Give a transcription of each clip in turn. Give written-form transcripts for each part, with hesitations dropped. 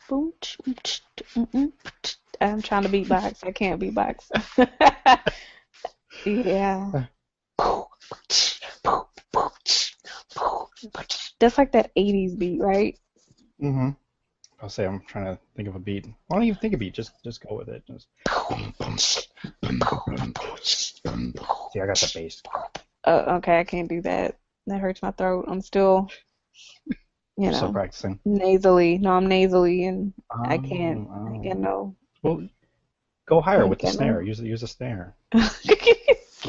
Boom, I'm trying to beatbox. I can't beatbox. Yeah. That's like that 80s beat, right? Mm-hmm. I'll say I'm trying to think of a beat. I don't even think of a beat. Just go with it. Just. See, I got the bass. Okay, I can't do that. That hurts my throat. I'm still, Still practicing. nasally. No, I'm nasally, and I can't. I Oh. get no. Well, go higher with the Get snare. no. Use a snare. Are we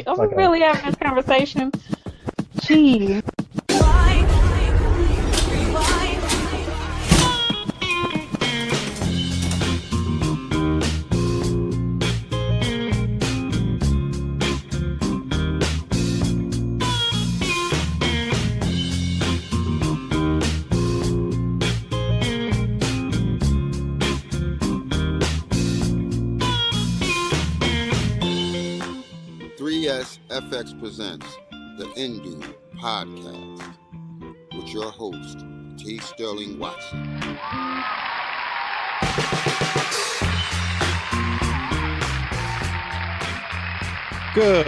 Like a. really having this conversation? Gee. FX presents the Indoob podcast with your host, T. Sterling Watson. Good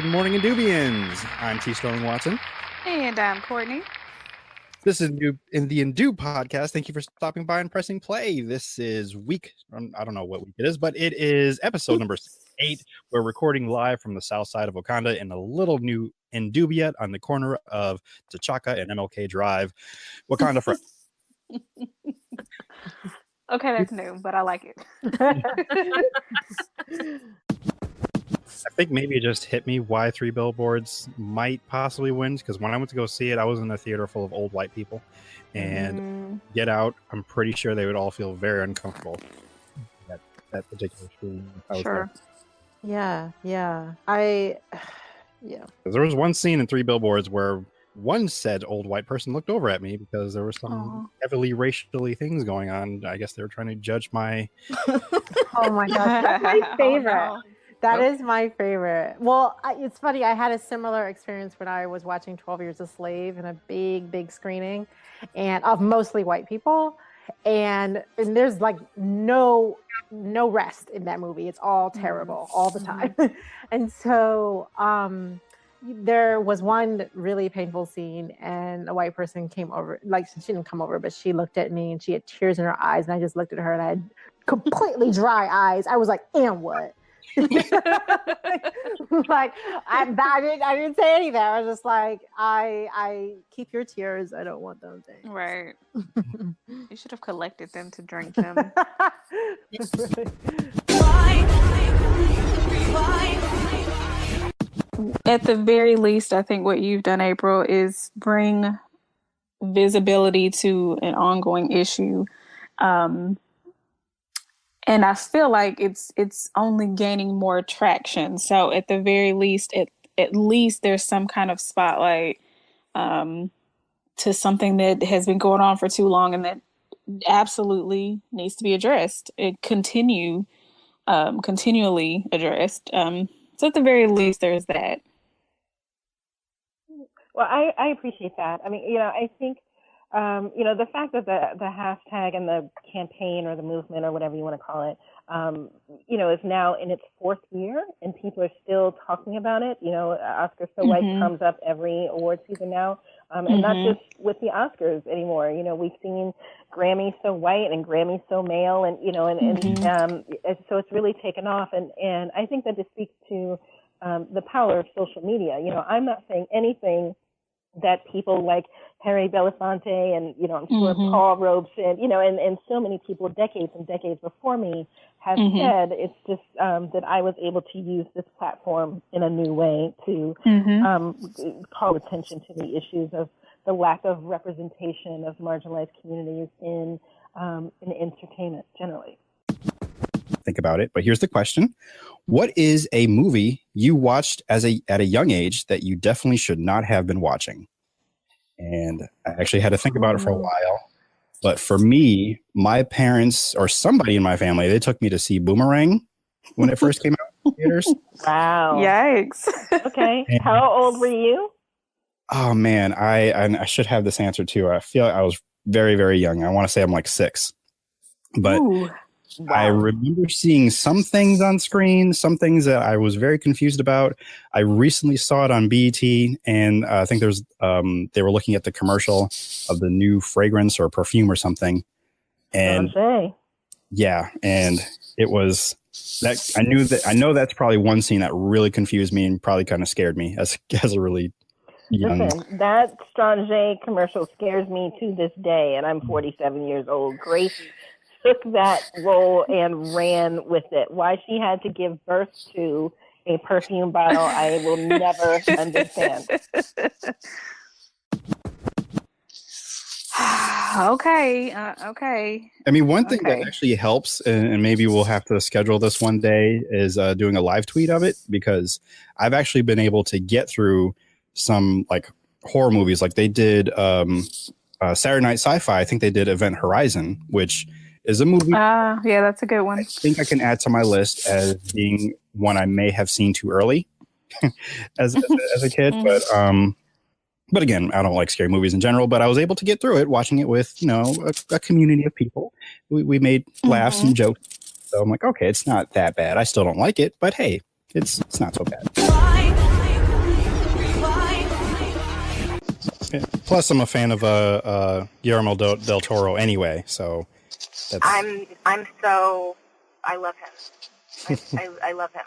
morning, Indoobians. I'm T. Sterling Watson. And I'm Courtney. This is in the Indoob podcast. Thank you for stopping by and pressing play. This is I don't know what week it is, but it is episode number 8. We're recording live from the south side of Wakanda in a little new Indubiat on the corner of T'Chaka and MLK Drive. Wakanda forever. Okay, that's new, but I like it. I think maybe it just hit me why 3 Billboards might possibly win, because when I went to go see it, I was in a theater full of old white people, and Get Out, I'm pretty sure they would all feel very uncomfortable at that particular screen. Sure. Yeah. Because there was one scene in 3 Billboards where one said old white person looked over at me because there were some heavily racially things going on. I guess they were trying to judge my... Oh my gosh, that's my favorite. Oh, no. That is my favorite. Well, it's funny. I had a similar experience when I was watching 12 Years a Slave in a big screening, and of mostly white people. And there's like no rest in that movie. It's all terrible all the time. And so there was one really painful scene, and a white person came over. Like, she didn't come over, but she looked at me and she had tears in her eyes. And I just looked at her and I had completely dry eyes. I was like, and what? Like I didn't say anything. I was just like, I keep your tears. I don't want them things. Right. You should have collected them to drink them. At the very least, I think what you've done, April, is bring visibility to an ongoing issue. And I feel like it's only gaining more traction. So at the very least, at least there's some kind of spotlight to something that has been going on for too long and that absolutely needs to be addressed. It continually addressed. So at the very least, there's that. Well, I appreciate that. I mean, I think the fact that the hashtag and the campaign or the movement or whatever you want to call it, is now in its 4th year and people are still talking about it. Oscar So White comes up every award season now, and not just with the Oscars anymore. We've seen Grammy So White and Grammy So Male, and so it's really taken off. And I think that this speaks to the power of social media. I'm not saying anything that people like Harry Belafonte and, I'm sure Paul Robeson, and so many people decades and decades before me have said. It's just that I was able to use this platform in a new way to call attention to the issues of the lack of representation of marginalized communities in entertainment generally. Think about it, but here's the question. What is a movie you watched at a young age that you definitely should not have been watching? And I actually had to think about it for a while. But for me, my parents or somebody in my family, they took me to see Boomerang when it first came out in theaters. Wow. Yikes. Okay. How old were you? Oh man, I should have this answer too. I feel like I was very, very young. I want to say I'm like 6. But Ooh. Wow. I remember seeing some things on screen, some things that I was very confused about. I recently saw it on BET, and I think there's they were looking at the commercial of the new fragrance or perfume or something. And yeah, and it was that I know that's probably one scene that really confused me and probably kind of scared me as a really young. Listen, that Strange commercial scares me to this day, and I'm 47 years old. Grace took that role and ran with it. Why she had to give birth to a perfume bottle, I will never understand. Okay. I mean, one thing that actually helps, and maybe we'll have to schedule this one day, is doing a live tweet of it, because I've actually been able to get through some like horror movies. Like they did Saturday Night Sci-Fi. I think they did Event Horizon, which is a movie. Yeah, that's a good one. I think I can add to my list as being one I may have seen too early as a kid. But again, I don't like scary movies in general, but I was able to get through it watching it with, a community of people. We made laughs and jokes. So I'm like, okay, it's not that bad. I still don't like it, but hey, it's not so bad. Plus, I'm a fan of Guillermo del Toro anyway, so that's... I love him. I love him.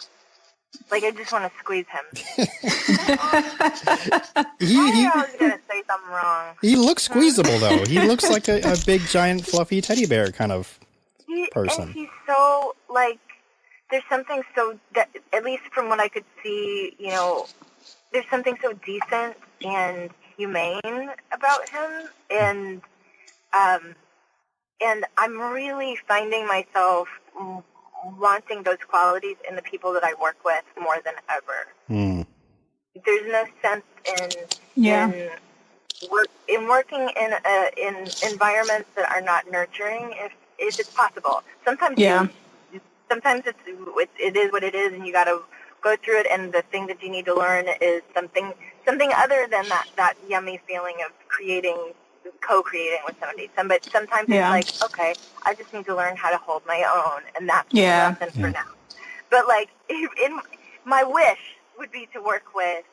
Like, I just want to squeeze him. I was going to say something wrong. He looks squeezable, though. He looks like a big, giant, fluffy teddy bear kind of person. And he's so, like, there's something so, at least from what I could see, there's something so decent and humane about him. And I'm really finding myself wanting those qualities in the people that I work with more than ever. There's no sense in working in environments that are not nurturing if it's possible. Sometimes sometimes it is what it is, and you got to go through it. And the thing that you need to learn is something other than that yummy feeling of co-creating with somebody. But sometimes it's like, okay, I just need to learn how to hold my own, and that's the lesson for now. But like, in my wish would be to work with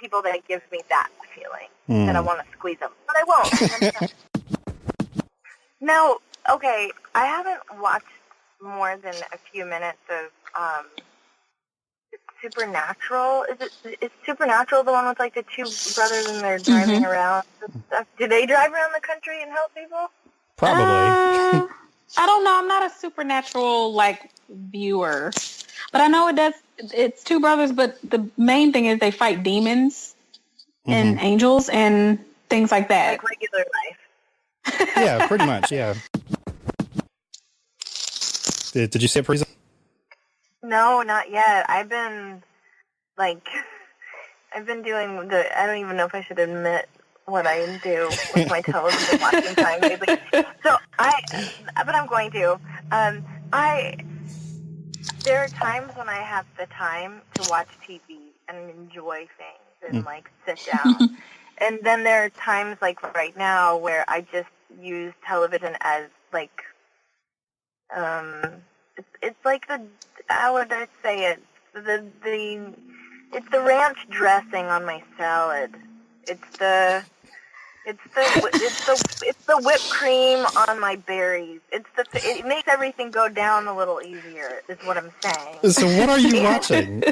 people that give me that feeling, that I want to squeeze them, but I won't. Now, okay, I haven't watched more than a few minutes of Supernatural. Is Supernatural the one with like the two brothers and they're driving around and stuff? Do they drive around the country and help people? Probably. I don't know. I'm not a Supernatural like viewer, but I know it does. It's two brothers, but the main thing is they fight demons and angels and things like that. Like regular life. Yeah, pretty much. Yeah. Did you say it, Parisa? No, not yet. I've been doing I don't even know if I should admit what I do with my television watching time lately. But I'm going to. There are times when I have the time to watch TV and enjoy things and like sit down. And then there are times like right now where I just use television as like, it's like how would I say it? It's the ranch dressing on my salad. It's the whipped cream on my berries. It makes everything go down a little easier, is what I'm saying. So what are you watching?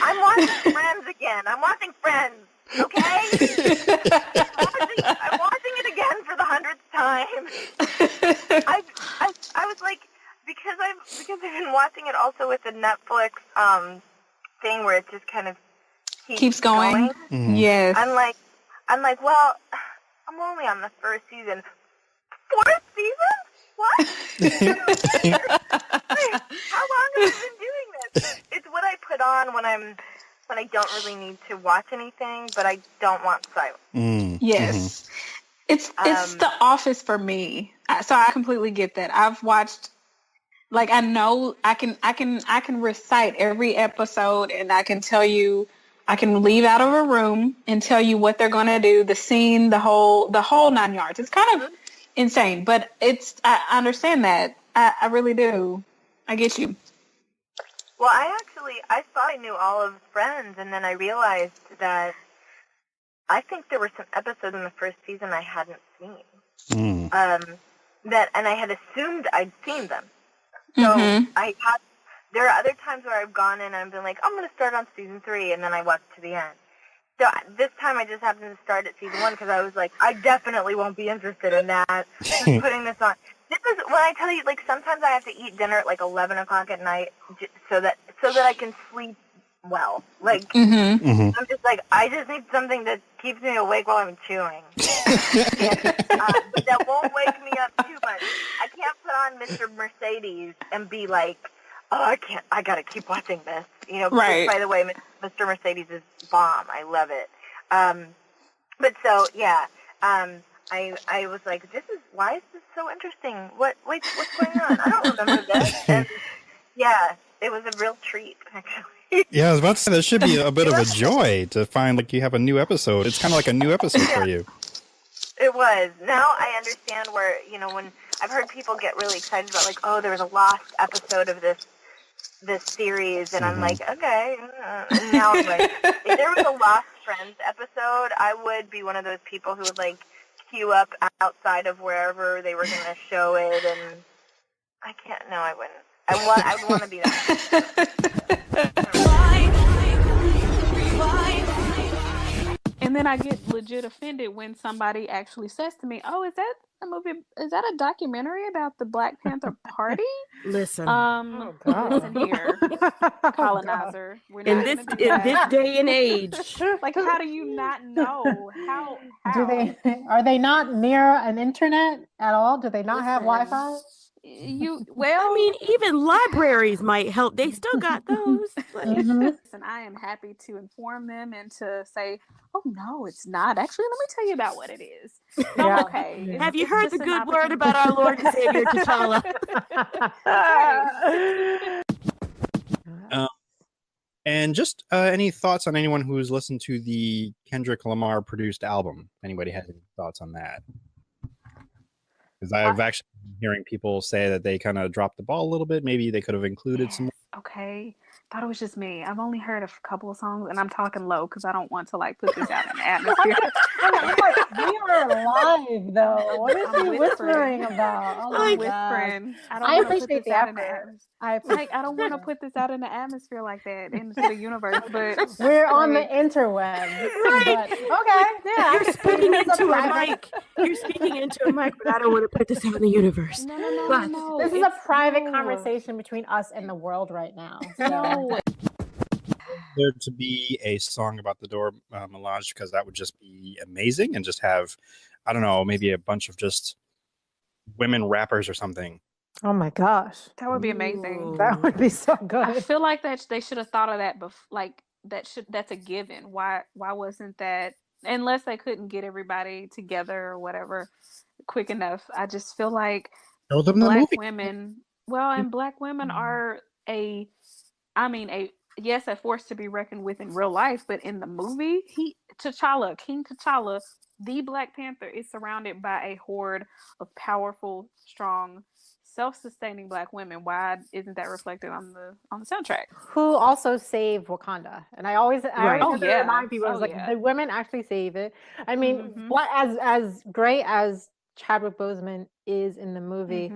I'm watching Friends again. I'm watching Friends. Okay? I'm watching it again for the 100th time. I was like, because I've been watching it also with the Netflix thing where it just kind of keeps going. Yes. I'm like, well, I'm only on the first season. 4th season? What? How long have I been doing this? It's what I put on when I don't really need to watch anything, but I don't want silence. Yes. It's The Office for me. So I completely get that. I've watched, like, I know I can recite every episode, and I can tell you I can leave out of a room and tell you what they're going to do, the scene, the whole 9 yards. It's kind of insane, but I understand that. I really do. I get you. Well, I thought I knew all of Friends, and then I realized that I think there were some episodes in the first season I hadn't seen. And I had assumed I'd seen them. So there are other times where I've gone in and I've been like, I'm going to start on season 3, and then I watch to the end. So this time I just happened to start at season 1 because I was like, I definitely won't be interested in that. Just putting this on. This is when I tell you, like, sometimes I have to eat dinner at like 11 o'clock at night so that I can sleep well. Like, I'm just like, I just need something that keeps me awake while I'm chewing. But that won't wake me up too much. I can't put on Mr. Mercedes and be like, oh, I gotta keep watching this. You know, right. By the way, Mr. Mercedes is bomb. I love it. But so, yeah, I was like, why is this so interesting? What's going on? I don't remember this. And yeah, it was a real treat, actually. Yeah, I was about to say, that should be a bit of a joy to find like you have a new episode. It's kind of like a new episode for you. It was. Now I understand where, when I've heard people get really excited about like, oh, there was a lost episode of this series, and I'm like, okay. And now I'm like, if there was a Lost Friends episode, I would be one of those people who would like queue up outside of wherever they were going to show it, and I can't. No, I wouldn't. I would want to be that. And then I get legit offended when somebody actually says to me, "Oh, is that a movie? Is that a documentary about the Black Panther Party?" Listen, listen here, colonizer. We're not in this day and age, like, how do you not know? How? Are they not near an internet at all? Do they not have Wi-Fi? I mean, even libraries might help. They still got those. And I am happy to inform them and to say, oh no, it's not. Actually, let me tell you about what it is. Yeah. Okay. Have you heard the good word about our Lord and Savior T'Challa? And just any thoughts on anyone who's listened to the Kendrick Lamar produced album? Anybody has any thoughts on that? Because I've actually been hearing people say that they kind of dropped the ball a little bit. Maybe they could have included some. Okay. Thought it was just me. I've only heard a couple of songs, and I'm talking low because I don't want to like put this out in the atmosphere. We are live, though. What is he whispering about? Oh I'm whispering. I appreciate the effort. I don't want to put this out in the atmosphere like that into the universe, but we're on the interwebs. But, okay, yeah. You're speaking into a mic. You're speaking into a mic, but I don't want to put this out in the universe. No. This is a private conversation between us and the world right now. So. There to be a song about the Dora Milaje, because that would just be amazing, and just have, I don't know, maybe a bunch of just women rappers or something. Oh my gosh, that would be amazing. Ooh. That would be so good. I feel like that they should have thought of that that's a given. Why wasn't that, unless they couldn't get everybody together or whatever quick enough? I just feel like Black women, and Black women are a force to be reckoned with in real life, but in the movie, King T'Challa, the Black Panther, is surrounded by a horde of powerful, strong, self-sustaining Black women. Why isn't that reflected on the soundtrack? Who also saved Wakanda? And I always remind people, the women actually save it. I mean, as great as Chadwick Boseman is in the movie,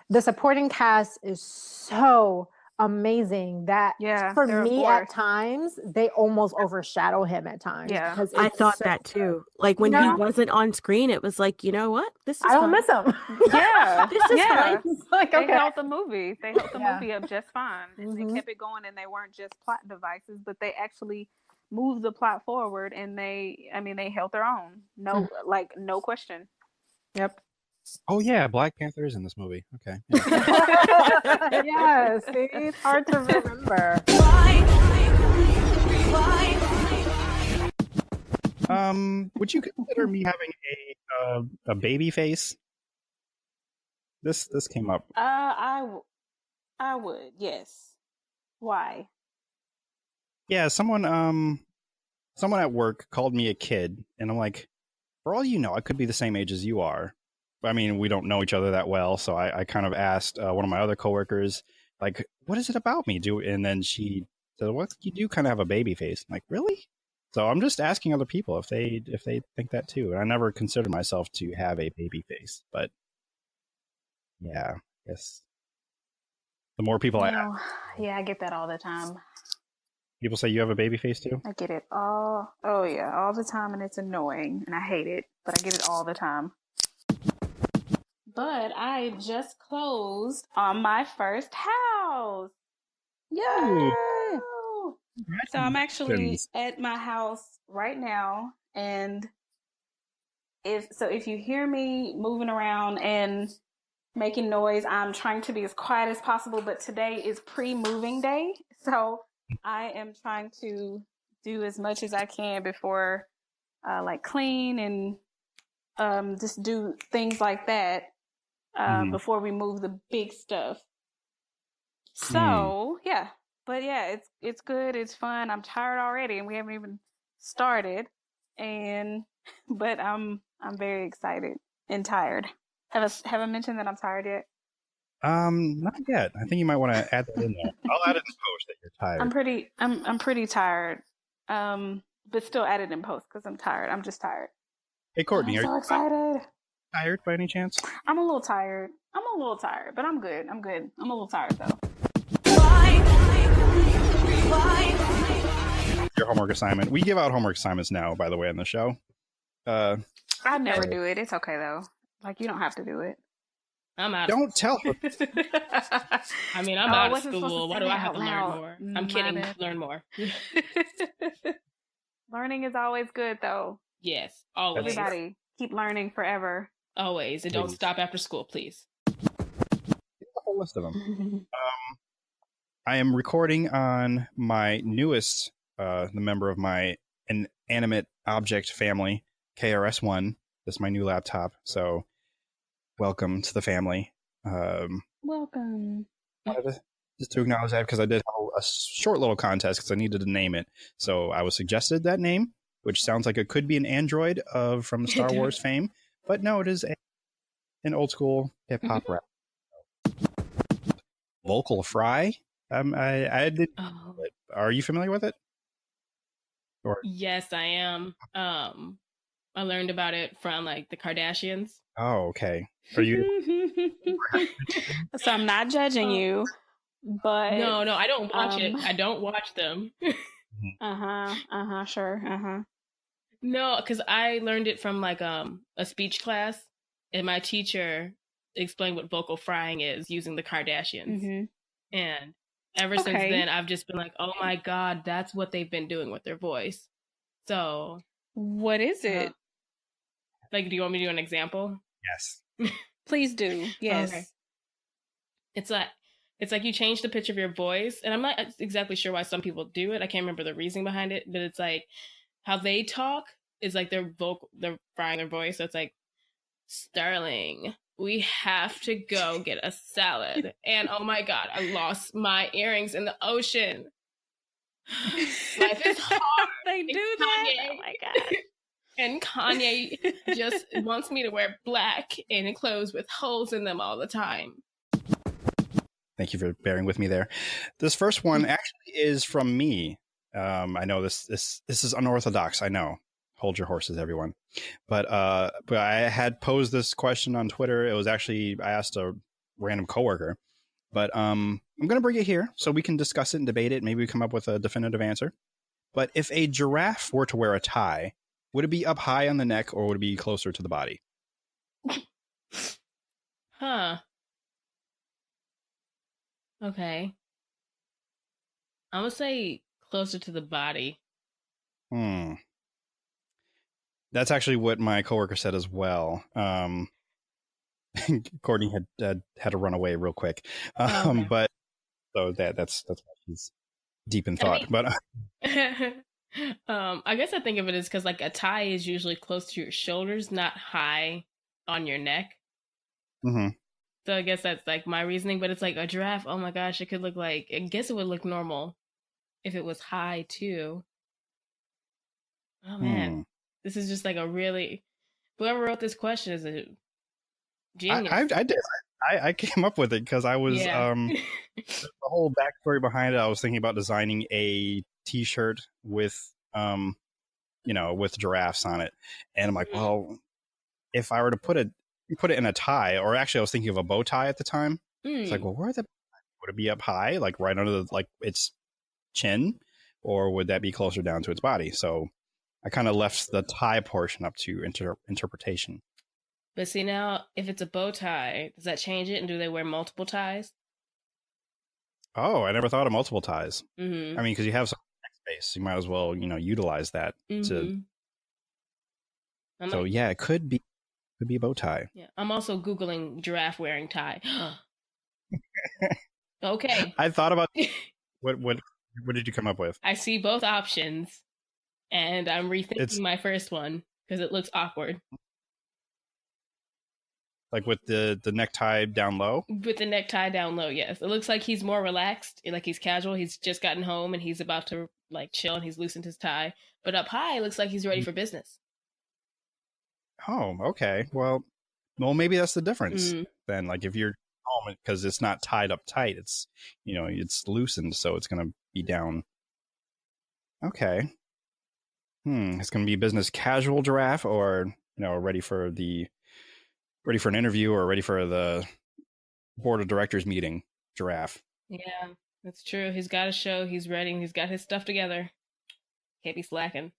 the supporting cast is so amazing that for me at times they almost overshadow him at times. Yeah, I thought that too. Like when he wasn't on screen, it was like, you know what? This is I don't miss him. Yeah, this is fine. Like, okay. They held the movie. They held the movie up just fine, and they kept it going. And they weren't just plot devices, but they actually moved the plot forward. And they held their own. No, no question. Yep. Oh yeah, Black Panther is in this movie. Okay. Yeah. Yes, it's hard to remember. Would you consider me having a baby face? This came up. I would. Yes. Why? Yeah, someone someone at work called me a kid, and I'm like, for all you know, I could be the same age as you are. I mean, we don't know each other that well, so I kind of asked one of my other coworkers, like, what is it about me? And then she said, well, you do kind of have a baby face. I'm like, really? So I'm just asking other people if they think that too. And I never considered myself to have a baby face, but yeah, I guess the more people I ask, Yeah, I get that all the time. people say you have a baby face too. I get it all. Oh yeah, all the time, and it's annoying, and I hate it, but I get it all the time. But I just closed on my first house. Yay! So I'm actually at my house right now, and if you hear me moving around and making noise, I'm trying to be as quiet as possible, but today is pre-moving day, so I am trying to do as much as I can before like clean and just do things like that before we move the big stuff. So yeah, but yeah, it's good, it's fun. I'm tired already, and we haven't even started, and but I'm very excited and tired. Have I mentioned that I'm tired yet? Not yet. I think you might want to add that in there. I'll add it in post that you're tired. I'm pretty tired. But still add it in post because I'm tired. I'm just tired. Hey Courtney, I'm so excited. Tired by any chance? I'm a little tired, but I'm good. I'm a little tired though. Your homework assignment. We give out homework assignments now, by the way, on the show. I never do it. It's okay though. Like you don't have to do it. I'm out. Don't tell her. I mean, I'm out of school. Why do I have to learn more? I'm kidding. Learn more. Learning is always good, though. Yes, always. Everybody, keep learning forever. Always, and don't stop after school, please. Here's a whole list of them. I am recording on my newest, the member of my inanimate object family, KRS-One. This is my new laptop, so welcome to the family. Welcome. Just to acknowledge that because I did a short little contest because I needed to name it. So I was suggested that name, which sounds like it could be an android from Star Wars fame, but no, it is an old school hip hop rap. Vocal Fry. I did. Oh. Are you familiar with it? Or? Yes, I am. I learned about it from like the Kardashians. Oh, okay. Are you? So I'm not judging you, but no, I don't watch it. I don't watch them. Sure. No, because I learned it from like a speech class, and my teacher explained what vocal frying is using the Kardashians, and ever since then I've just been like, oh my god, that's what they've been doing with their voice. So what is it? Like, do you want me to do an example? Yes. Please do. Yes. Okay. It's like you change the pitch of your voice, and I'm not exactly sure why some people do it. I can't remember the reasoning behind it, but it's like how they talk is like they're frying their voice. So it's like, Sterling, we have to go get a salad. And oh my god, I lost my earrings in the ocean. Life is hard. They do that. Oh my god. And Kanye just wants me to wear black and clothes with holes in them all the time. Thank you for bearing with me there. This first one actually is from me. I know this is unorthodox. I know. Hold your horses, everyone. But I had posed this question on Twitter. It was actually, I asked a random coworker. But I'm going to bring it here so we can discuss it and debate it. Maybe we come up with a definitive answer. But if a giraffe were to wear a tie, would it be up high on the neck or would it be closer to the body? Huh. Okay. I'm going to say closer to the body. That's actually what my coworker said as well. Courtney had to run away real quick. But so that's why she's deep in thought. But I guess I think of it as because like a tie is usually close to your shoulders, not high on your neck. Mm-hmm. So I guess that's like my reasoning. But it's like a giraffe. Oh my gosh, it could look like. I guess it would look normal if it was high too. Oh man, this is just like a really. Whoever wrote this question is a genius. I did. I came up with it because I was the whole backstory behind it. I was thinking about designing a T-shirt with with giraffes on it, and I'm like, well, if I were to put it in a tie, or actually I was thinking of a bow tie at the time. It's like, well, would it be up high, like right under its chin, or would that be closer down to its body? So I kind of left the tie portion up to interpretation. But see, now if it's a bow tie, does that change it? And do they wear multiple ties? Oh, I never thought of multiple ties. I mean, because you have some space, you might as well utilize that to. So yeah, it could be a bow tie. Yeah, I'm also Googling giraffe wearing tie. Okay. I thought about what did you come up with? I see both options, and I'm rethinking my first one because it looks awkward. Like with the necktie down low? With the necktie down low, yes. It looks like he's more relaxed, like he's casual. He's just gotten home and he's about to like chill and he's loosened his tie. But up high, it looks like he's ready for business. Oh, okay. Well, maybe that's the difference then. Like if you're home, because it's not tied up tight, it's it's loosened, so it's gonna be down. Okay. It's gonna be business casual giraffe, or ready for an interview, or ready for the board of directors meeting giraffe. Yeah, that's true. He's got a show. He's ready. He's got his stuff together. Can't be slacking.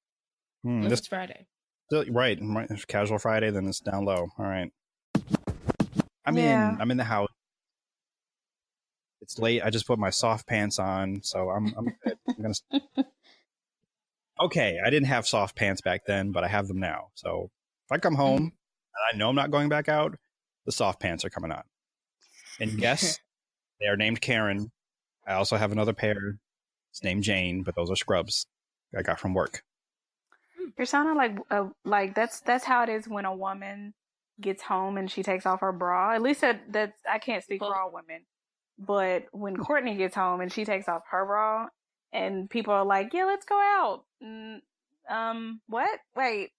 Unless it's Friday. Right. If casual Friday, then it's down low. All right. I'm in the house. It's late. I just put my soft pants on, so I'm good. I'm gonna. Okay, I didn't have soft pants back then, but I have them now. So if I come home and I know I'm not going back out, the soft pants are coming on. And yes, they are named Karen. I also have another pair. It's named Jane, but those are scrubs I got from work. You're sounding like that's how it is when a woman gets home and she takes off her bra. At least that's I can't speak for all women, but when Courtney gets home and she takes off her bra, and people are like, "Yeah, let's go out." What? Wait,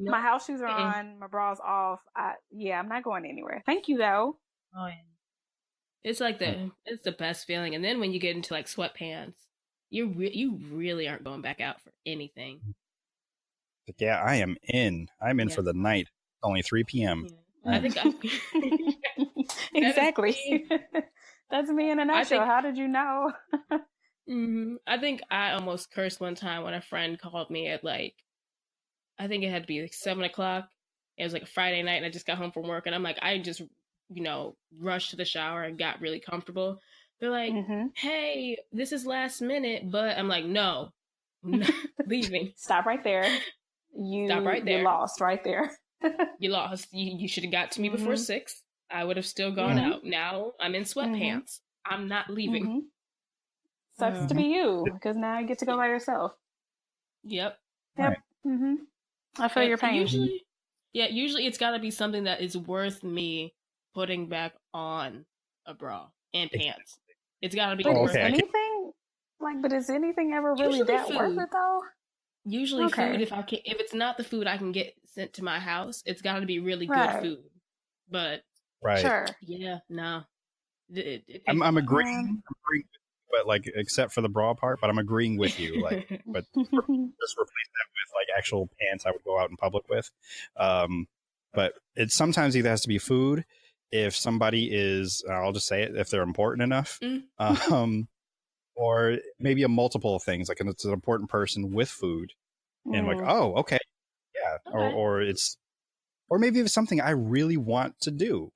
my house shoes are on, my bra's off. I'm not going anywhere. Thank you though. Oh yeah, it's like it's the best feeling. And then when you get into like sweatpants, you really aren't going back out for anything. But yeah, I am in. I'm in for the night. It's only 3 p.m. Yeah. I think exactly. That's me in a nutshell. How did you know? I think I almost cursed one time when a friend called me at I think it had to be 7:00. It was like a Friday night and I just got home from work and I'm like, I just, rushed to the shower and got really comfortable. They're like, hey, this is last minute, but I'm like, no, I'm not leaving. Stop right there. Stop right there. You lost right there. You lost. You should have got to me before 6. I would have still gone out. Now I'm in sweatpants. I'm not leaving. Sucks to be you, because now you get to go by yourself. Yep. Right. I feel your pain. Usually it's got to be something that is worth me putting back on a bra and pants. It's got to be worth anything. But is anything ever really usually that worth it though? Usually food. If it's not the food I can get sent to my house, it's got to be really good food. But sure. Yeah. No. I'm agreeing. But except for the bra part, but I'm agreeing with you. But just replace that with actual pants I would go out in public with. But it sometimes either has to be food if somebody is, I'll just say it, if they're important enough, or maybe a multiple of things. It's an important person with food, and oh, okay, yeah, okay. Or maybe it's something I really want to do,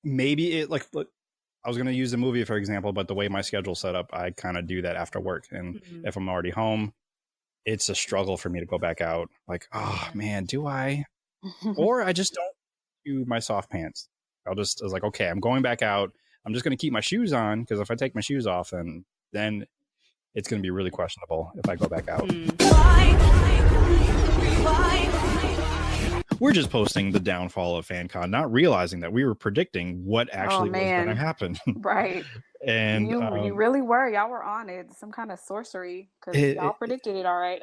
maybe it I was going to use the movie, for example, but the way my schedule's set up, I kind of do that after work. And if I'm already home, it's a struggle for me to go back out. Oh man, do I? Or I just don't do my soft pants. I was okay, I'm going back out. I'm just going to keep my shoes on, because if I take my shoes off, then it's going to be really questionable if I go back out. we're just posting the downfall of FanCon, not realizing that we were predicting what actually was going to happen. Right. And you really were. Y'all were on it. Some kind of sorcery, because y'all predicted it all right.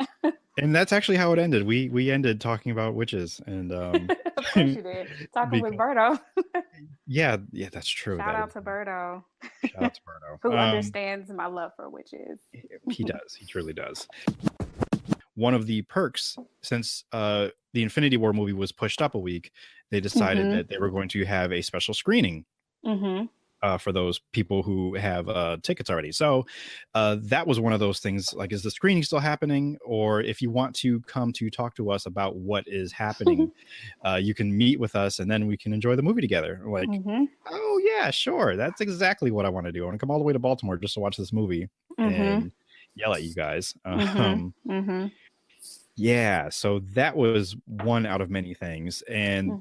And that's actually how it ended. We ended talking about witches, and of course you did. Talking with Berto. yeah, that's true. Shout out to Berto. Shout out to Berto. Who understands my love for witches. He does. He truly does. One of the perks, since the Infinity War movie was pushed up a week, they decided that they were going to have a special screening for those people who have tickets already. So that was one of those things, like, is the screening still happening? Or if you want to come to talk to us about what is happening, you can meet with us and then we can enjoy the movie together. Like, oh yeah, sure. That's exactly what I want to do. I want to come all the way to Baltimore just to watch this movie and yell at you guys. Yeah, so that was one out of many things. And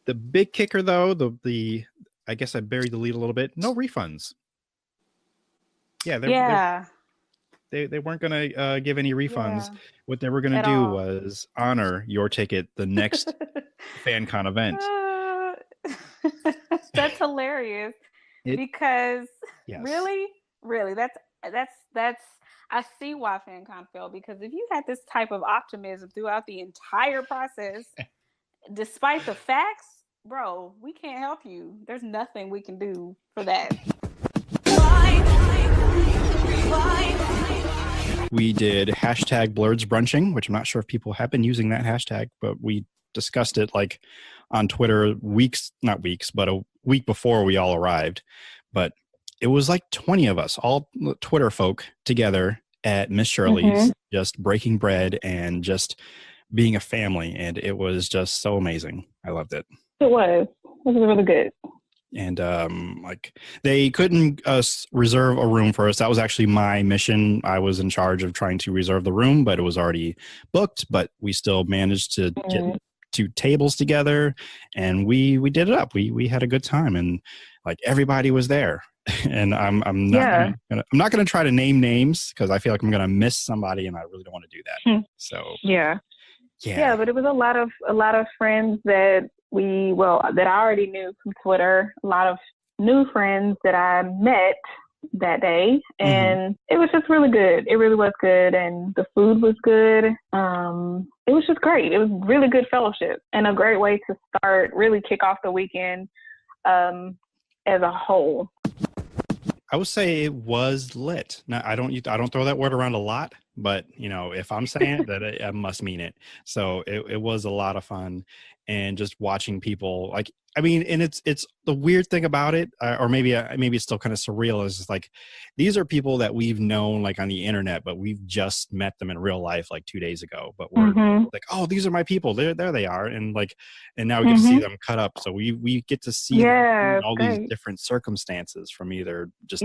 the big kicker, though, the I guess I buried the lead a little bit. No refunds. Yeah, they weren't going to give any refunds. Yeah. What they were going to do was honor your ticket the next FanCon event. That's hilarious. Because really, that's I see why FanCon failed, because if you had this type of optimism throughout the entire process, despite the facts, bro, we can't help you. There's nothing we can do for that. We did hashtag Blurds Brunching, which I'm not sure if people have been using that hashtag, but we discussed it like on Twitter not weeks, but a week before we all arrived. But it was like 20 of us, all Twitter folk together at Miss Shirley's, just breaking bread and just being a family. And it was just so amazing. I loved it. It was really good. And like, they couldn't reserve a room for us. That was actually my mission. I was in charge of trying to reserve the room, but it was already booked. But we still managed to get 2 tables together, and we did it up. We had a good time, and like, everybody was there. And I'm not gonna try to name names, because I feel like I'm gonna miss somebody, and I really don't want to do that. So yeah, but it was a lot of friends that that I already knew from Twitter, a lot of new friends that I met that day, and it was just really good. It really was good, and the food was good. It was just great. It was really good fellowship, and a great way to really kick off the weekend as a whole. I would say it was lit. Now, I don't throw that word around a lot, but if I'm saying that, I must mean it. So it was a lot of fun, and just watching people, like, I mean, and it's the weird thing about it, or maybe it's still kind of surreal, is just like, these are people that we've known like on the internet, but we've just met them in real life like 2 days ago. But we're like, oh, these are my people. There they are, and now we get to see them cut up. So we get to see them in all these different circumstances, from either just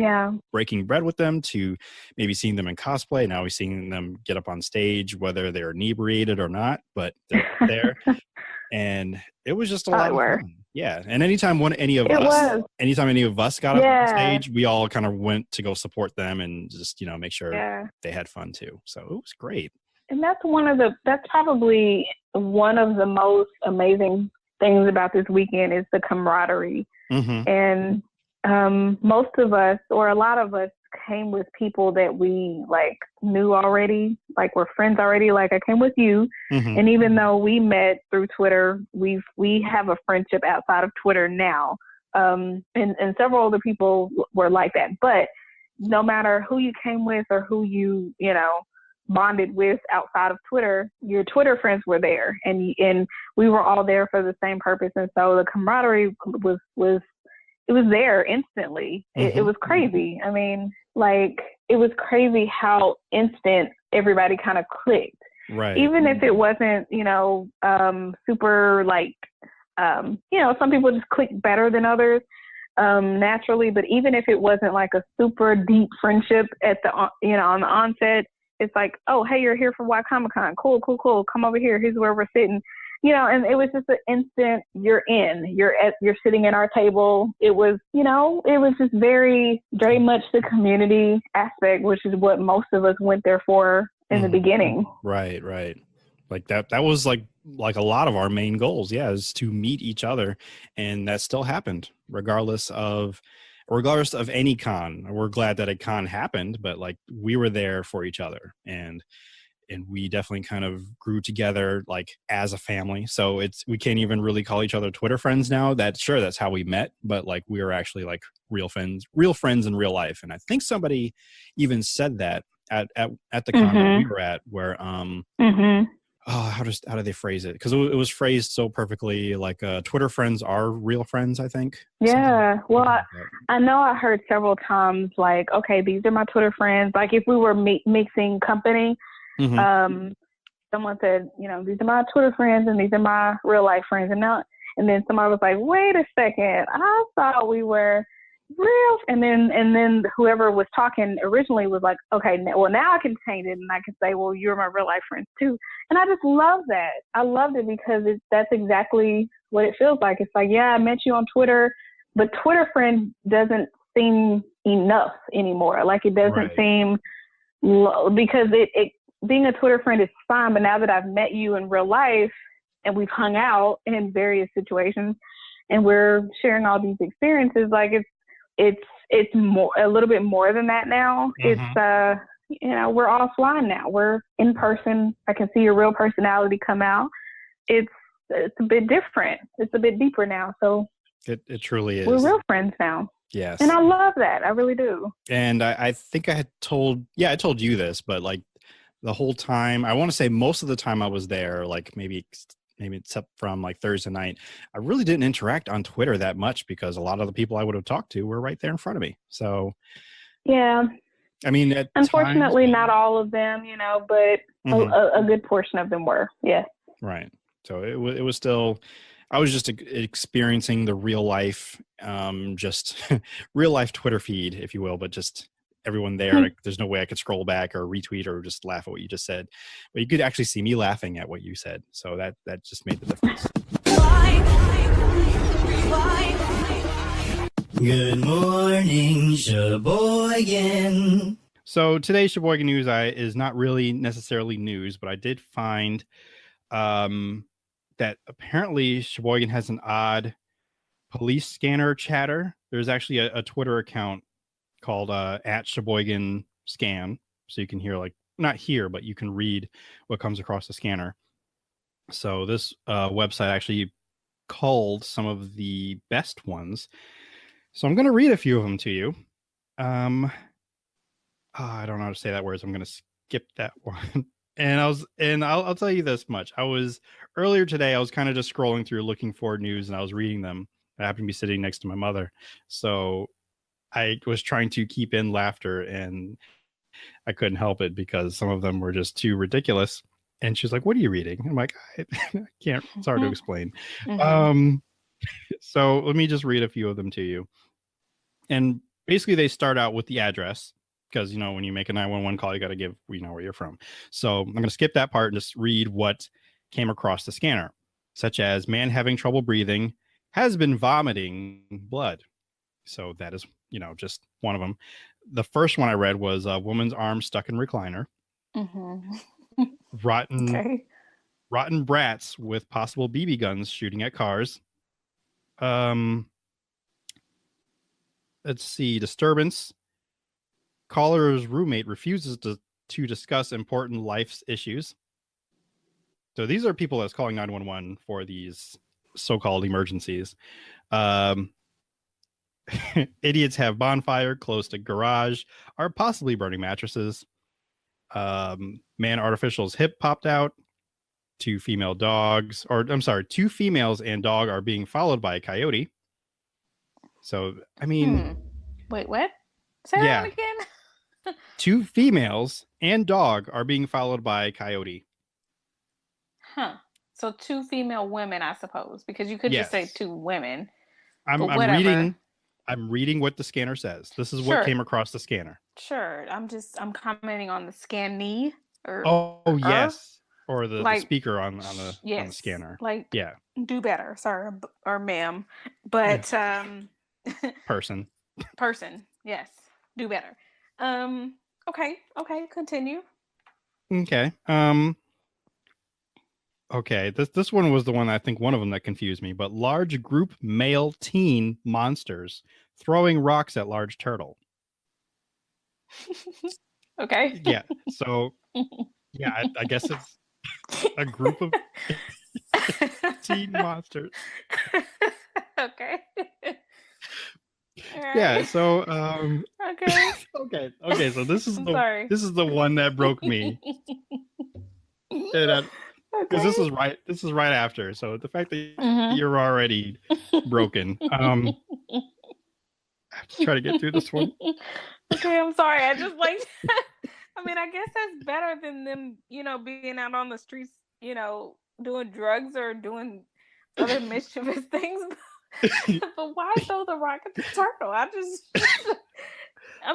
breaking bread with them to maybe seeing them in cosplay. Now we're seeing them get up on stage, whether they're inebriated or not, but they're there. And it was just a lot of fun. Yeah. And anytime any of us got up on stage, we all kind of went to go support them and just, make sure they had fun too. So it was great. And that's probably one of the most amazing things about this weekend is the camaraderie. And most of us, or a lot of us, came with people that we like knew already, like we're friends already. Like, I came with you, and even though we met through Twitter, we have a friendship outside of Twitter now, and several other people were like that. But no matter who you came with or who you bonded with outside of Twitter, your Twitter friends were there, and we were all there for the same purpose. And so the camaraderie was there instantly. It was crazy. I mean, like, it was crazy how instant everybody kind of clicked. Right. Even if it wasn't, super, like, some people just click better than others naturally. But even if it wasn't like a super deep friendship at the, on the onset, it's like, oh, hey, you're here for Y Comic-Con. Cool. Come over here. Here's where we're sitting. And it was just an instant, you're sitting at our table. It was, it was just very, very much the community aspect, which is what most of us went there for in the beginning. Right. Like that was like like a lot of our main goals, is to meet each other. And that still happened, regardless of any con. We're glad that a con happened, but like we were there for each other, and we definitely kind of grew together like as a family. So we can't even really call each other Twitter friends now. That's how we met, but like we were actually like real friends in real life. And I think somebody even said that at the con that we were at, where how do they phrase it? Because it was phrased so perfectly, like Twitter friends are real friends, I think. Yeah. Well, I know I heard several times like, okay, these are my Twitter friends. Like if we were mixing company, someone said, these are my Twitter friends and these are my real life friends. And then somebody was like, wait a second, I thought we were real. And then whoever was talking originally was like, okay, well now I can change it and I can say, well, you're my real life friends too. And I just love that. I loved it because that's exactly what it feels like. It's like, yeah, I met you on Twitter, but Twitter friend doesn't seem enough anymore. Like it doesn't seem because it being a Twitter friend is fine, but now that I've met you in real life and we've hung out in various situations and we're sharing all these experiences, like it's more, a little bit more than that now. It's we're offline now. We're in person. I can see your real personality come out. It's a bit different. It's a bit deeper now. So it truly is. We're real friends now. Yes. And I love that. I really do. And I think I told you this, but like the whole time, I want to say most of the time I was there, like maybe except from like Thursday night, I really didn't interact on Twitter that much because a lot of the people I would have talked to were right there in front of me. So yeah, I mean, unfortunately, not all of them, but a good portion of them were. Yeah. Right. So it was still, I was just experiencing the real life, just real life Twitter feed, if you will, but just everyone there. Like, there's no way I could scroll back or retweet or just laugh at what you just said, but you could actually see me laughing at what you said. So that just made the difference. Good morning, Sheboygan. So today's Sheboygan News is not really necessarily news, but I did find that apparently Sheboygan has an odd police scanner chatter. There's actually a Twitter account called at Sheboygan Scan, so you can hear, like, not hear, but you can read what comes across the scanner. So this website actually culled some of the best ones. So I'm going to read a few of them to you. I don't know how to say that word, so I'm going to skip that one. And I'll tell you this much. Earlier today, I was kind of just scrolling through looking for news and I was reading them. I happened to be sitting next to my mother. So I was trying to keep in laughter and I couldn't help it because some of them were just too ridiculous. And she's like, "What are you reading?" I'm like, I can't, it's hard to explain. So let me just read a few of them to you. And basically they start out with the address because, when you make a 911 call, you got to give, where you're from. So I'm going to skip that part and just read what came across the scanner, such as man having trouble breathing, has been vomiting blood. So that is, just one of them. The first one I read was a woman's arm stuck in recliner. Rotten brats with possible BB guns shooting at cars. Let's see. Disturbance. Caller's roommate refuses to discuss important life's issues. So these are people that's calling 911 for these so-called emergencies. Idiots have bonfire close to garage, are possibly burning mattresses. Man artificial's hip popped out. Two females and dog are being followed by a coyote. So, I mean... Wait, what? Say that one again? Two females and dog are being followed by a coyote. Huh. So two female women, I suppose, because you could just say two women. I'm reading what the scanner says. This is what came across the scanner. Sure. I'm commenting on the scannee. Yes. Or the speaker on the scanner. Like, do better, sir or ma'am. But person. Yes. Do better. Okay. Continue. Okay. Okay, this one was the one I think one of them that confused me. But large group male teen monsters throwing rocks at large turtle. Okay. Yeah. So yeah, I guess it's a group of teen monsters. Okay. All Yeah. right. So Okay. okay. So this is I'm the sorry. one that broke me, and because Okay. this is right after. So the fact that Mm-hmm. you're already broken. I have to try to get through this one. Okay, I'm sorry. I just like I mean, I guess that's better than them, being out on the streets, doing drugs or doing other mischievous things. But why throw the rock at the turtle? I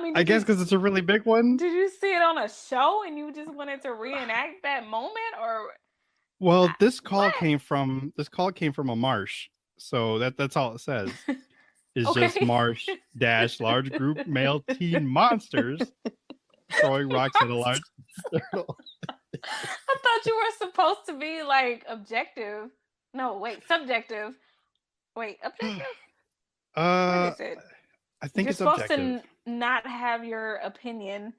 mean, I guess because it's a really big one. did you see it on a show and you just wanted to reenact that moment, or Well, this call what? came from a marsh, so that's all it says. Is just Okay. marsh dash large group male teen monsters throwing rocks at a large turtle. I thought you were supposed to be like objective. No, wait, subjective. Wait, objective? What Uh, is it? I think You're it's supposed to objective. not have your opinion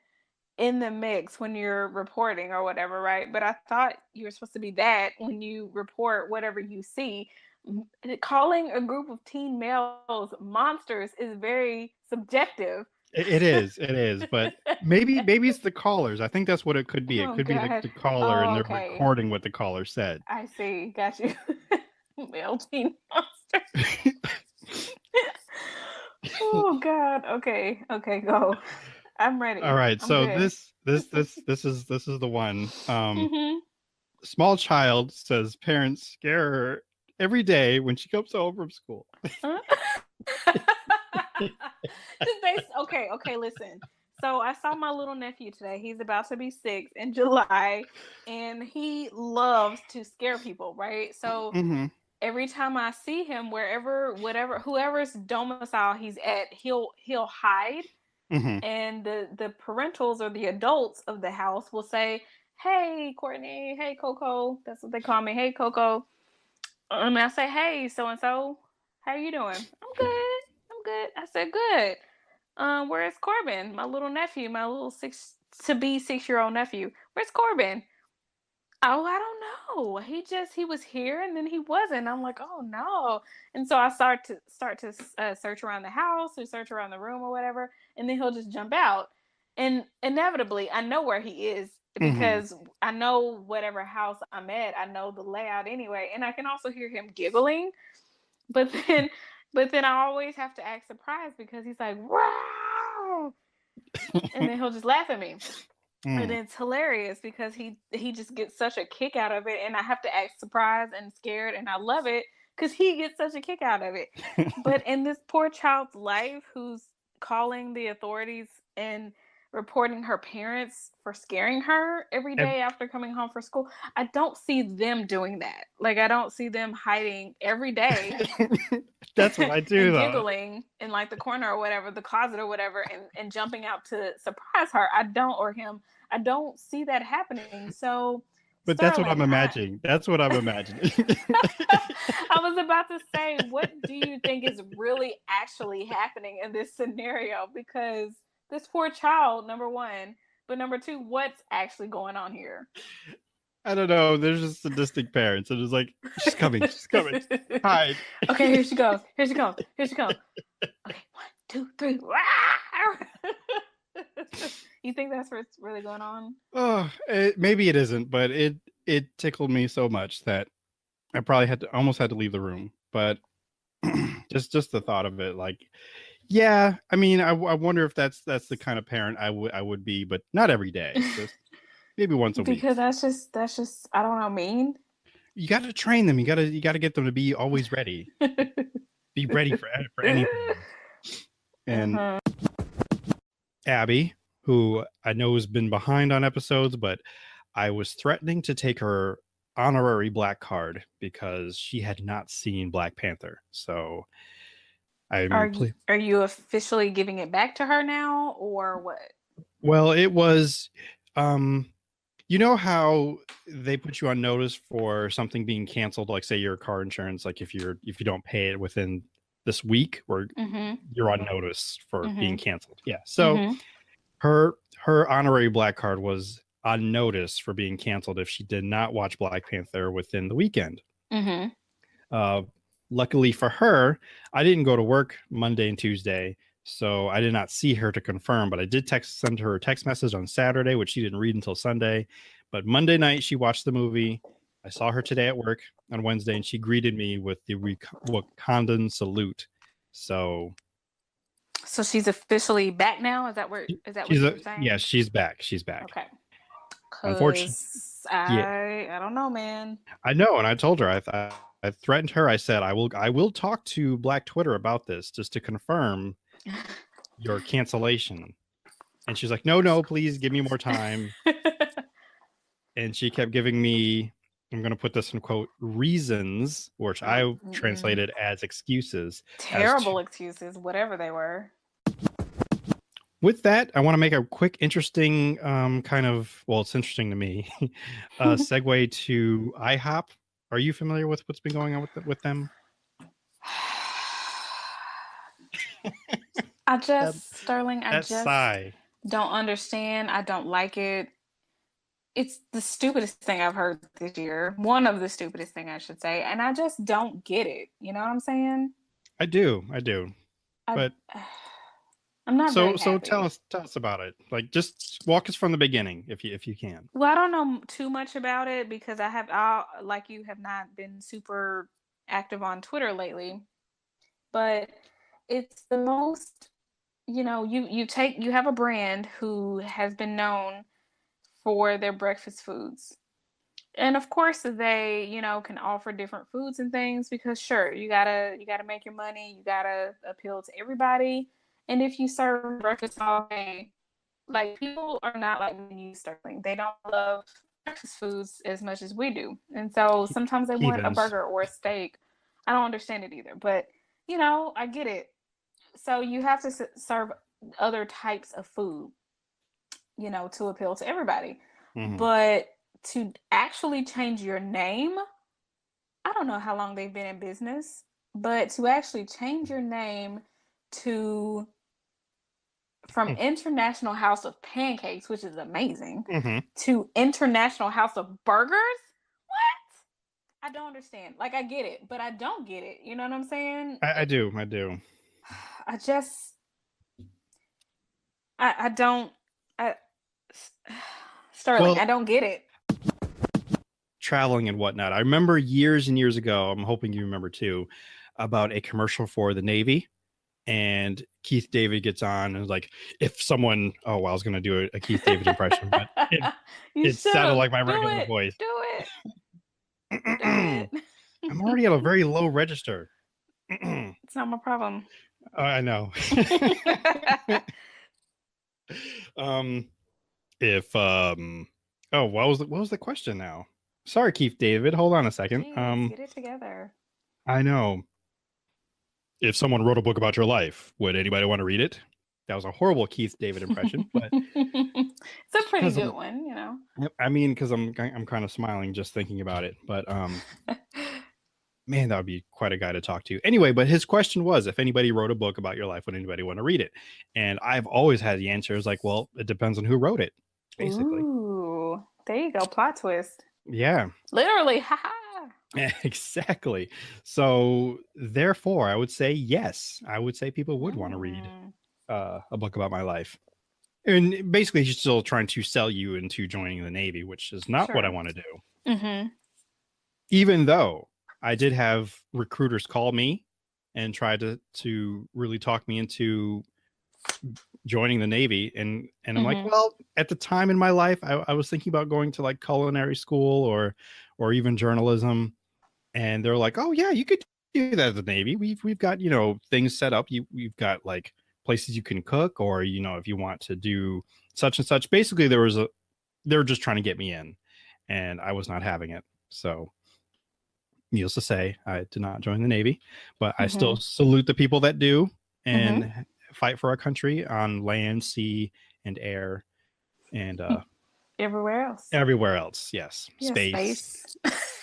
in the mix when you're reporting or whatever, right? But I thought you were supposed to be that when you report whatever you see. Calling a group of teen males monsters is very subjective. It is, but maybe it's the callers. I think that's what it could be. It Oh could be God. the caller, and Oh, they're okay. recording what the caller said. I see. Got you. Male teen monster. Oh God. Okay. Okay. Go. I'm ready. All right. I'm So good. this is the one. Mm-hmm. Small child says parents scare her every day when she comes home from school. Okay, listen. So I saw my little nephew today. He's about to be 6 in July, and he loves to scare people, right? So Mm-hmm. every time I see him, whoever's domicile he's at, he'll hide, Mm-hmm. and the parentals or the adults of the house will say, "Hey, Courtney. Hey, Coco." That's what they call me. Hey, Coco. And I say, "Hey, so and so. How you doing?" "I'm good. I'm good." I said, "Good. Where's Corbin, my little nephew, my little 6-year-old nephew? Where's Corbin?" "Oh, I don't know. He was here and then he wasn't." I'm like, "Oh no!" And so I start to search around the house or search around the room or whatever, and then he'll just jump out. And inevitably, I know where he is Mm-hmm. because I know whatever house I'm at. I know the layout anyway, and I can also hear him giggling. But then, I always have to act surprised because he's like, "Wow!" and then he'll just laugh at me. And Mm. it's hilarious because he just gets such a kick out of it, and I have to act surprised and scared, and I love it because he gets such a kick out of it. But in this poor child's life, who's calling the authorities and reporting her parents for scaring her every Ev- day after coming home from school, I don't see them doing that. Like, I don't see them hiding every day That's what I do and though. giggling in like the corner or whatever, the closet or whatever, and jumping out to surprise her. I don't see that happening. So, But that's what I'm Sterling, imagining. That's what I'm imagining. I was about to say, what do you think is really actually happening in this scenario? Because this poor child, number one, but number two, what's actually going on here? I don't know. There's just sadistic parents, and it's like, she's coming. She's coming. Hide. Okay, here she goes. Here she comes. Here she comes. Okay, 1, 2, 3. You think that's what's really going on? Oh, maybe it isn't, but it tickled me so much that I probably almost had to leave the room. But just the thought of it, like, yeah, I mean, I wonder if that's the kind of parent I would be, but not every day. Just maybe once a week. Because that's just I don't know, mean. You got to train them. You got to get them to be always ready. Be ready for anything. And Uh-huh. Abby, who I know has been behind on episodes, but I was threatening to take her honorary black card because she had not seen Black Panther. So Are you officially giving it back to her now, or what? well, it was You know how they put you on notice for something being canceled, like say your car insurance, like if you don't pay it within this week, or you're on notice for being canceled. Yeah. So her honorary black card was on notice for being canceled if she did not watch Black Panther within the weekend. Luckily for her, I didn't go to work Monday and Tuesday, so I did not see her to confirm, but I did send her a text message on Saturday, which she didn't read until Sunday. But Monday night, she watched the movie. I saw her today at work on Wednesday, and she greeted me with the Wakandan salute. So she's officially back now? Is that what you're saying? Yeah, she's back. She's back. Okay. Unfortunately, I don't know, man. I know, and I told her, I threatened her. I said, I will talk to Black Twitter about this just to confirm your cancellation. And she's like, no, please give me more time. And she kept giving me, I'm going to put this in quote, reasons, which I translated as excuses. Terrible excuses, whatever they were. With that, I want to make a quick, interesting it's interesting to me, segue to IHOP. Are you familiar with what's been going on with them? Sterling, I just sigh. Don't understand. I don't like it. It's the stupidest thing I've heard this year. One of the stupidest thing, I should say. And I just don't get it. You know what I'm saying? I do. But I'm not very happy. So tell us about it. Like, just walk us from the beginning if you can. Well, I don't know too much about it because like you have not been super active on Twitter lately. But it's the most, you have a brand who has been known for their breakfast foods. And of course they, can offer different foods and things because sure, you gotta make your money, you gotta appeal to everybody. And if you serve breakfast all day, like people are not like you, Sterling. They don't love breakfast foods as much as we do. And so sometimes they want a burger or a steak. I don't understand it either, but I get it. So you have to serve other types of food, to appeal to everybody. But to actually change your name, I don't know how long they've been in business, but to actually change your name from International House of Pancakes, which is amazing, to International House of Burgers? What? I don't understand. Like, I get it, but I don't get it. You know what I'm saying? I do. I just... I don't... Sterling, I don't get it. Traveling and whatnot. I remember years and years ago, I'm hoping you remember too, about a commercial for the Navy. And Keith David gets on and is like, if someone, I was going to do a Keith David impression, but it sounded like my regular voice. Do it. I'm already at a very low register. It's not my problem. I know. What was the question now? Sorry, Keith David. Hold on a second. Jeez, get it together. I know. If someone wrote a book about your life, would anybody want to read it? That was a horrible Keith David impression, but it's a pretty good one, I mean, because I'm kind of smiling just thinking about it, but man, that would be quite a guy to talk to. Anyway, but his question was, if anybody wrote a book about your life, would anybody want to read it? And I've always had the answers like, well, it depends on who wrote it, basically. Ooh, there you go, plot twist. Yeah, literally, haha. Exactly. So therefore, I would say yes. I would say people would want to read a book about my life. And basically, he's still trying to sell you into joining the Navy, which is not what I want to do. Even though I did have recruiters call me and try to really talk me into joining the Navy. And I'm like, well, at the time in my life, I was thinking about going to like culinary school or even journalism. And they're like, oh yeah, you could do that at the Navy. We've got, things set up. We've got like places you can cook, or, if you want to do such and such. Basically, they were just trying to get me in, and I was not having it. So needless to say, I did not join the Navy, but I still salute the people that do and fight for our country on land, sea, and air. And everywhere else. Everywhere else, yes. Yeah, Space.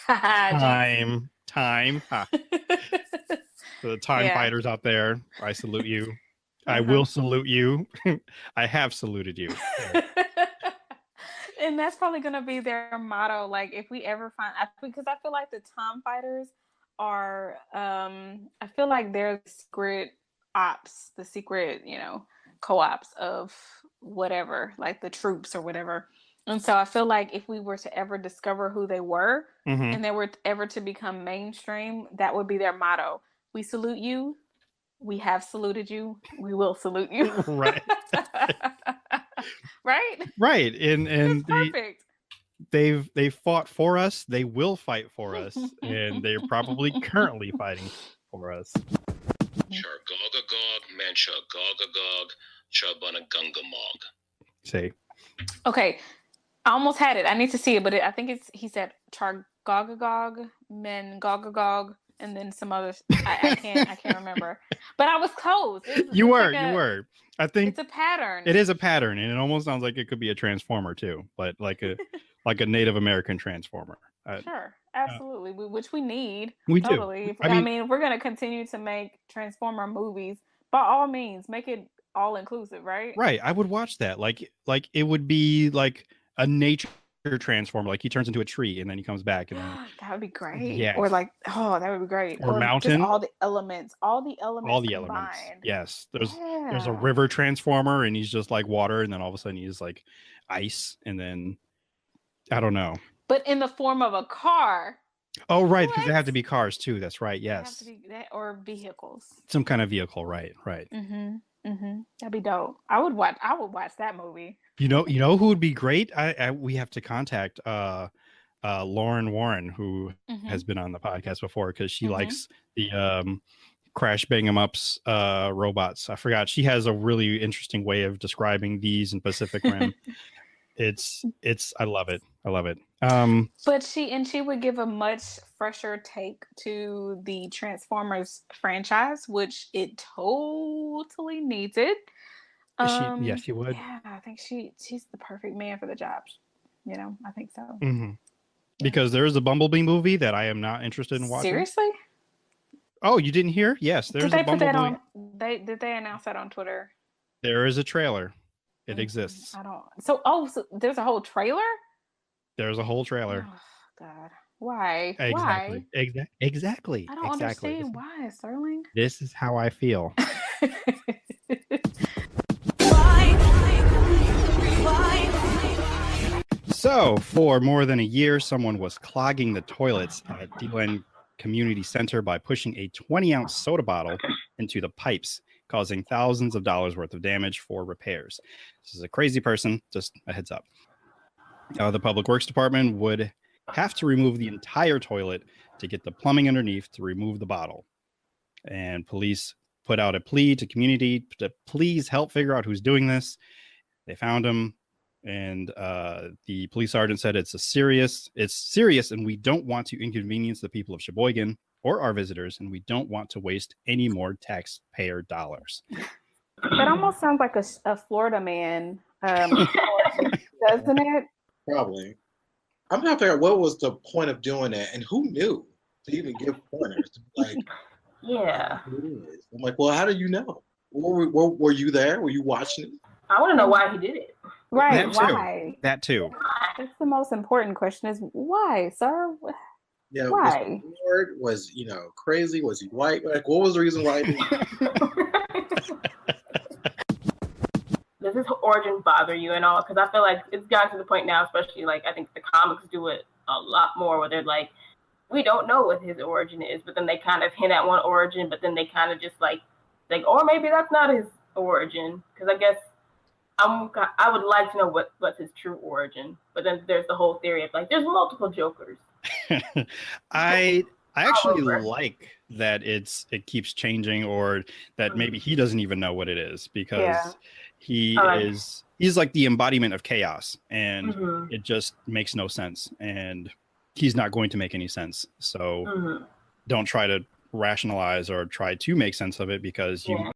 Time. Ha. The time fighters out there, I salute you. I will salute you. I have saluted you. And that's probably going to be their motto. Like, if we ever find, because I feel like the time fighters are, I feel like they're the secret ops, the secret, co-ops of whatever, like the troops or whatever. And so I feel like if we were to ever discover who they were and they were ever to become mainstream, that would be their motto. We salute you. We have saluted you. We will salute you. Right. Right. And perfect. They've fought for us. They will fight for us, and they're probably currently fighting for us. Chargogagog, Manchagogagog, Chabunagungamog. Say. Okay, I almost had it. I need to see it, but I think he said Chargogagog, Mengogagog, and then some others. I can't remember. But I was close. You were. I think it's a pattern. It is a pattern, and it almost sounds like it could be a transformer too, but like a Native American transformer. Sure, absolutely, which we need. We totally. do. I mean, if we're going to continue to make Transformer movies, by all means, make it all inclusive, right? Right. I would watch that. Like it would be like a nature transformer. Like he turns into a tree and then he comes back. And then that would be great. Yes. Or that would be great. Or mountain. Just all the elements combined. Yes. There's a river transformer and he's just like water, and then all of a sudden he's like ice, and then I don't know. But in the form of a car. Oh, right, because they have to be cars too. That's right. Yes. They have to be or vehicles. Some kind of vehicle. Right. That'd be dope. I would watch that movie. You know who would be great? We have to contact Lauren Warren, who has been on the podcast before, because she likes the Crash Bang 'em Ups robots. I forgot. She has a really interesting way of describing these in Pacific Rim. It's I love it. But she would give a much fresher take to the Transformers franchise, which it totally needs it. Yes, she would. Yeah, I think she's the perfect man for the job. I think so. Mm-hmm. Because there is a Bumblebee movie that I am not interested in watching. Seriously? Oh, you didn't hear? Yes, there's a Bumblebee. Did they announce that on Twitter? There is a trailer. It exists. So there's a whole trailer? There's a whole trailer. Oh, God. Why? Exactly. Why? Exactly. I don't understand why, Sterling. This is how I feel. So, for more than a year, someone was clogging the toilets at DLN Community Center by pushing a 20-ounce soda bottle into the pipes, causing thousands of dollars worth of damage for repairs. This is a crazy person, just a heads up. The Public Works Department would have to remove the entire toilet to get the plumbing underneath to remove the bottle. And police put out a plea to community to please help figure out who's doing this. They found him, and the police sergeant said it's serious, and we don't want to inconvenience the people of Sheboygan or our visitors, and we don't want to waste any more taxpayer dollars. That almost sounds like a Florida man, doesn't it? Probably. I'm trying to figure out what was the point of doing that, and who knew to even give pointers. Like, yeah. I'm like, well, how do you know? Were you there? Were you watching it? I want to know why he did it. Right? Why? That too. That's the most important question: is why, sir? Yeah. Why? Was crazy? Was he white? Like, what was the reason why? Does his origin bother you and all? Because I feel like it's gotten to the point now, especially like I think the comics do it a lot more, where they're like, we don't know what his origin is, but then they kind of hint at one origin, but then they kind of just like, or maybe that's not his origin. Because I guess I would like to know what's his true origin, but then there's the whole theory of like there's multiple Jokers. I actually like that it keeps changing, or that maybe he doesn't even know what it is, because he's like the embodiment of chaos, and it just makes no sense, and he's not going to make any sense. So don't try to rationalize or try to make sense of it, because you